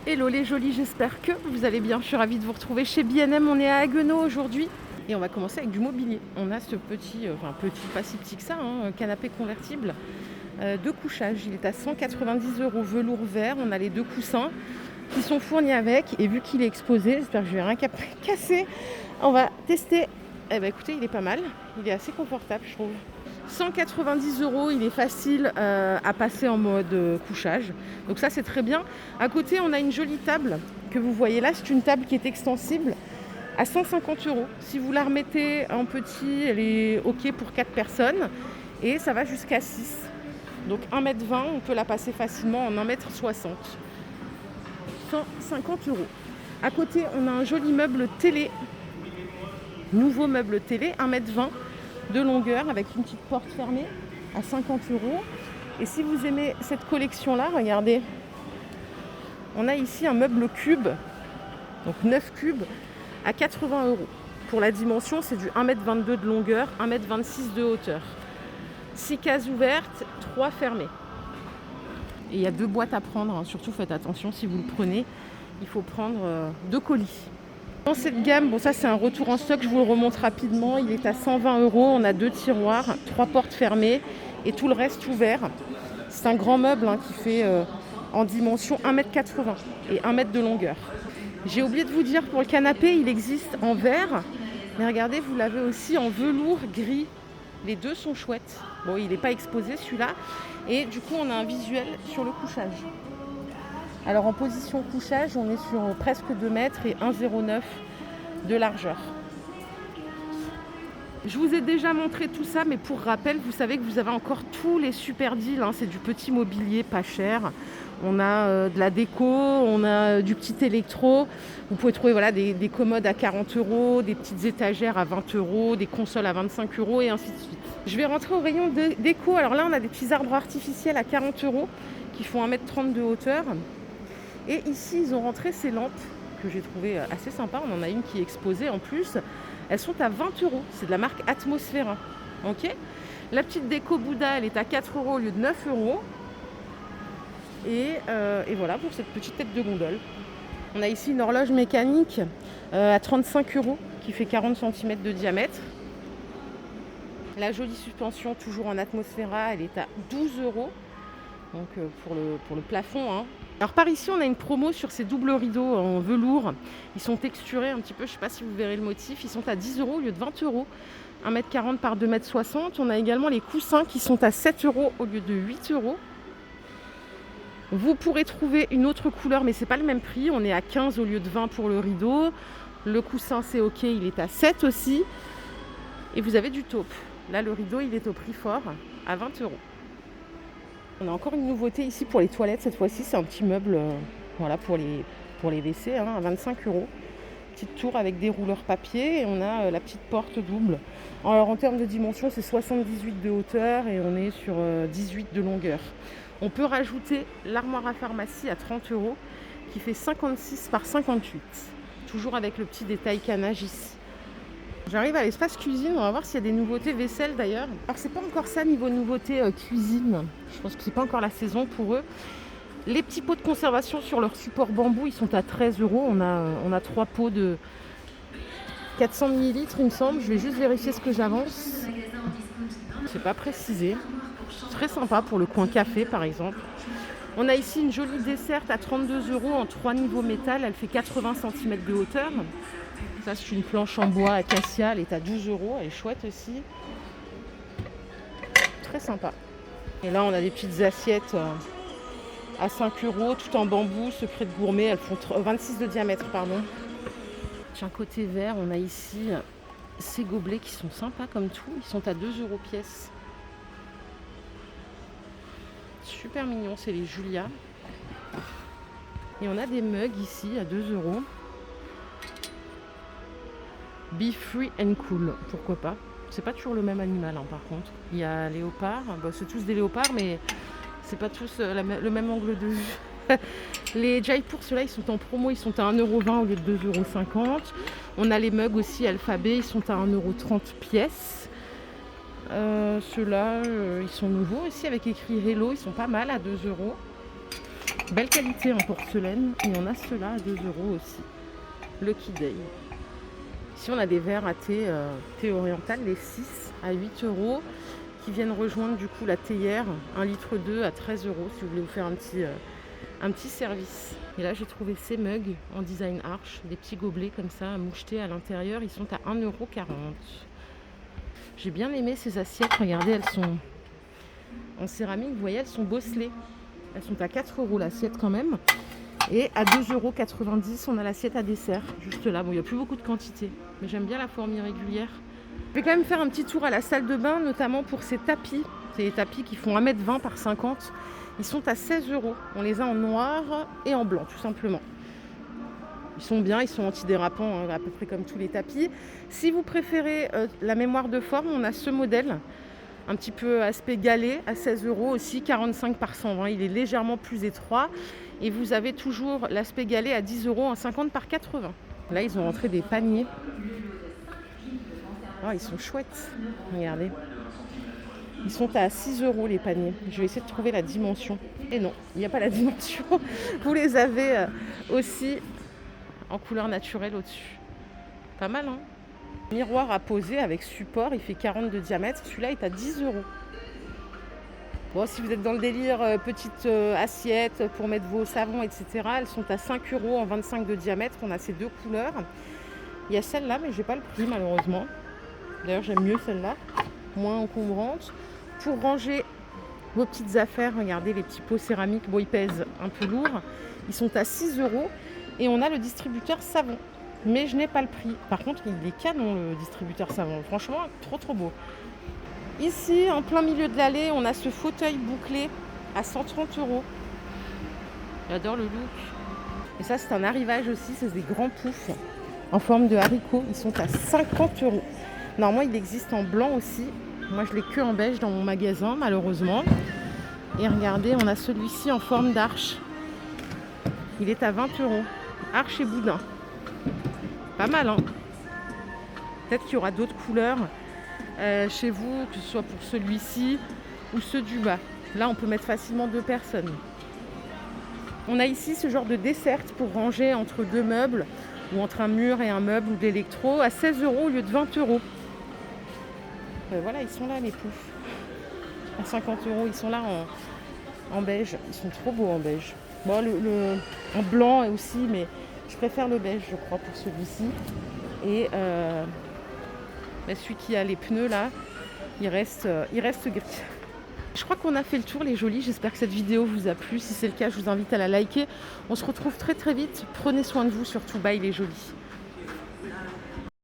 Hello les jolis, j'espère que vous allez bien. Je suis ravie de vous retrouver chez B&M. On est à Haguenau aujourd'hui et on va commencer avec du mobilier. On a ce petit, pas si petit que ça, canapé convertible de couchage. Il est à 190 € velours vert. On a les deux coussins qui sont fournis avec et vu qu'il est exposé, j'espère que je vais rien casser. On va tester. Eh ben écoutez, il est pas mal. Il est assez confortable, je trouve. 190 €, il est facile à passer en mode couchage. Donc ça, c'est très bien. À côté, on a une jolie table que vous voyez là. C'est une table qui est extensible à 150 €. Si vous la remettez en petit, elle est OK pour 4 personnes. Et ça va jusqu'à 6. Donc 1,20 m, on peut la passer facilement en 1,60 m. 150 €. À côté, on a un joli meuble télé. Nouveau meuble télé, 1,20 m de longueur avec une petite porte fermée à 50 €. Et si vous aimez cette collection-là, regardez, on a ici un meuble cube, donc 9 cubes, à 80 €. Pour la dimension, c'est du 1,22 m de longueur, 1,26 m de hauteur. 6 cases ouvertes, 3 fermées. Et il y a 2 boîtes à prendre, surtout faites attention si vous le prenez, il faut prendre 2 colis. Dans cette gamme, bon ça c'est un retour en stock, je vous le remonte rapidement, il est à 120 €, on a 2 tiroirs, 3 portes fermées et tout le reste ouvert. C'est un grand meuble qui fait en dimension 1,80 m et 1 m de longueur. J'ai oublié de vous dire, pour le canapé, il existe en verre, mais regardez, vous l'avez aussi en velours gris. Les deux sont chouettes. Bon, il n'est pas exposé celui-là, et du coup on a un visuel sur le couchage. Alors en position couchage, on est sur presque 2 mètres et 1,09 m de largeur. Je vous ai déjà montré tout ça, mais pour rappel, vous savez que vous avez encore tous les super deals. C'est du petit mobilier pas cher. On a de la déco, on a du petit électro. Vous pouvez trouver des commodes à 40 €, des petites étagères à 20 €, des consoles à 25 € et ainsi de suite. Je vais rentrer au rayon de déco. Alors là, on a des petits arbres artificiels à 40 € qui font 1,30 m de hauteur. Et ici, ils ont rentré ces lampes que j'ai trouvées assez sympas. On en a une qui est exposée en plus. Elles sont à 20 €. C'est de la marque Atmosphera. Ok. La petite déco Bouddha, elle est à 4 € au lieu de 9 €. Et voilà pour cette petite tête de gondole. On a ici une horloge mécanique à 35 € qui fait 40 cm de diamètre. La jolie suspension, toujours en Atmosphera, elle est à 12 €. Donc pour le plafond. Alors par ici, on a une promo sur ces doubles rideaux en velours. Ils sont texturés un petit peu, je ne sais pas si vous verrez le motif. Ils sont à 10 € au lieu de 20 €. 1,40 m par 2,60 m. On a également les coussins qui sont à 7 € au lieu de 8 €. Vous pourrez trouver une autre couleur, mais ce n'est pas le même prix. On est à 15 € au lieu de 20 € pour le rideau. Le coussin, c'est OK, il est à 7 € aussi. Et vous avez du taupe. Là, le rideau, il est au prix fort, à 20 €. On a encore une nouveauté ici pour les toilettes. Cette fois-ci, c'est un petit meuble pour les WC à 25 €. Petite tour avec des rouleurs papier et on a la petite porte double. Alors en termes de dimension, c'est 78 de hauteur et on est sur 18 de longueur. On peut rajouter l'armoire à pharmacie à 30 € qui fait 56 par 58. Toujours avec le petit détail canage ici. J'arrive à l'espace cuisine, on va voir s'il y a des nouveautés vaisselle d'ailleurs. Alors c'est pas encore ça niveau nouveauté cuisine, je pense que c'est pas encore la saison pour eux. Les petits pots de conservation sur leur support bambou, ils sont à 13 €. On a 3 pots de 400 ml il me semble. Je vais juste vérifier ce que j'avance. C'est pas précisé. Très sympa pour le coin café par exemple. On a ici une jolie desserte à 32 € en 3 niveaux métal. Elle fait 80 cm de hauteur. Ça, c'est une planche en bois acacia, elle est à 12 €, elle est chouette aussi. Très sympa. Et là, on a des petites assiettes à 5 €, tout en bambou, secret de gourmet, elles font 26 de diamètre, pardon. Tiens, côté vert, on a ici ces gobelets qui sont sympas comme tout, ils sont à 2 € pièce. Super mignon, c'est les Julia. Et on a des mugs ici à 2 €. Be free and cool, pourquoi pas. C'est pas toujours le même animal par contre. Il y a léopard, c'est tous des léopards mais c'est pas tous le même angle de vue. Les Jaipur, ceux-là ils sont en promo, ils sont à 1,20 € au lieu de 2,50 €. On a les mugs aussi alphabet, ils sont à 1,30 € pièce. Ceux-là ils sont nouveaux ici avec écrit Hello, ils sont pas mal à 2 €. Belle qualité en porcelaine. Et on a ceux-là à 2 € aussi. Lucky Day. Ici, on a des verres à thé oriental, les 6 à 8 € qui viennent rejoindre du coup la théière, 1,2 litre à 13 € si vous voulez vous faire un petit service. Et là, j'ai trouvé ces mugs en design arch, des petits gobelets comme ça, mouchetés à l'intérieur. Ils sont à 1,40 €. J'ai bien aimé ces assiettes. Regardez, elles sont en céramique. Vous voyez, elles sont bosselées. Elles sont à 4 € l'assiette quand même. Et à 2,90 €, on a l'assiette à dessert, juste là. Bon, il n'y a plus beaucoup de quantité, mais j'aime bien la forme irrégulière. Je vais quand même faire un petit tour à la salle de bain, notamment pour ces tapis. C'est des tapis qui font 1,20 m par 50 m. Ils sont à 16 €. On les a en noir et en blanc, tout simplement. Ils sont bien, ils sont antidérapants, hein, à peu près comme tous les tapis. Si vous préférez la mémoire de forme, on a ce modèle, un petit peu aspect galet, à 16 € aussi, 45 par 120. Il est légèrement plus étroit. Et vous avez toujours l'aspect galet à 10 € en 50 par 80. Là, ils ont rentré des paniers. Oh, ils sont chouettes. Regardez. Ils sont à 6 € les paniers. Je vais essayer de trouver la dimension. Et non, il n'y a pas la dimension. Vous les avez aussi en couleur naturelle au-dessus. Pas mal, hein? Miroir à poser avec support. Il fait 40 de diamètre. Celui-là est à 10 €. Bon, si vous êtes dans le délire petite assiette pour mettre vos savons, etc., elles sont à 5 € en 25 de diamètre. On a ces deux couleurs. Il y a celle-là, mais je n'ai pas le prix malheureusement. D'ailleurs, j'aime mieux celle-là, moins encombrante. Pour ranger vos petites affaires, regardez les petits pots céramiques. Bon, ils pèsent un peu lourd. Ils sont à 6 €. Et on a le distributeur savon. Mais je n'ai pas le prix. Par contre, il est canon le distributeur savon. Franchement, trop beau. Ici, en plein milieu de l'allée, on a ce fauteuil bouclé à 130 €. J'adore le look. Et ça, c'est un arrivage aussi. C'est des grands poufs en forme de haricots. Ils sont à 50 €. Normalement, il existe en blanc aussi. Moi, je l'ai que en beige dans mon magasin, malheureusement. Et regardez, on a celui-ci en forme d'arche. Il est à 20 €. Arche et boudin. Pas mal, hein? Peut-être qu'il y aura d'autres couleurs chez vous, que ce soit pour celui-ci ou ceux du bas. Là, on peut mettre facilement 2 personnes. On a ici ce genre de dessert pour ranger entre deux meubles ou entre un mur et un meuble ou de l'électro à 16 € au lieu de 20 €. Voilà, ils sont là les poufs. À 50 €, ils sont là en beige. Ils sont trop beaux en beige. Bon, en blanc aussi, mais je préfère le beige, je crois, pour celui-ci. Et celui qui a les pneus là, il reste gris. Je crois qu'on a fait le tour les jolis. J'espère que cette vidéo vous a plu. Si c'est le cas, je vous invite à la liker. On se retrouve très vite. Prenez soin de vous surtout. Bye les jolis.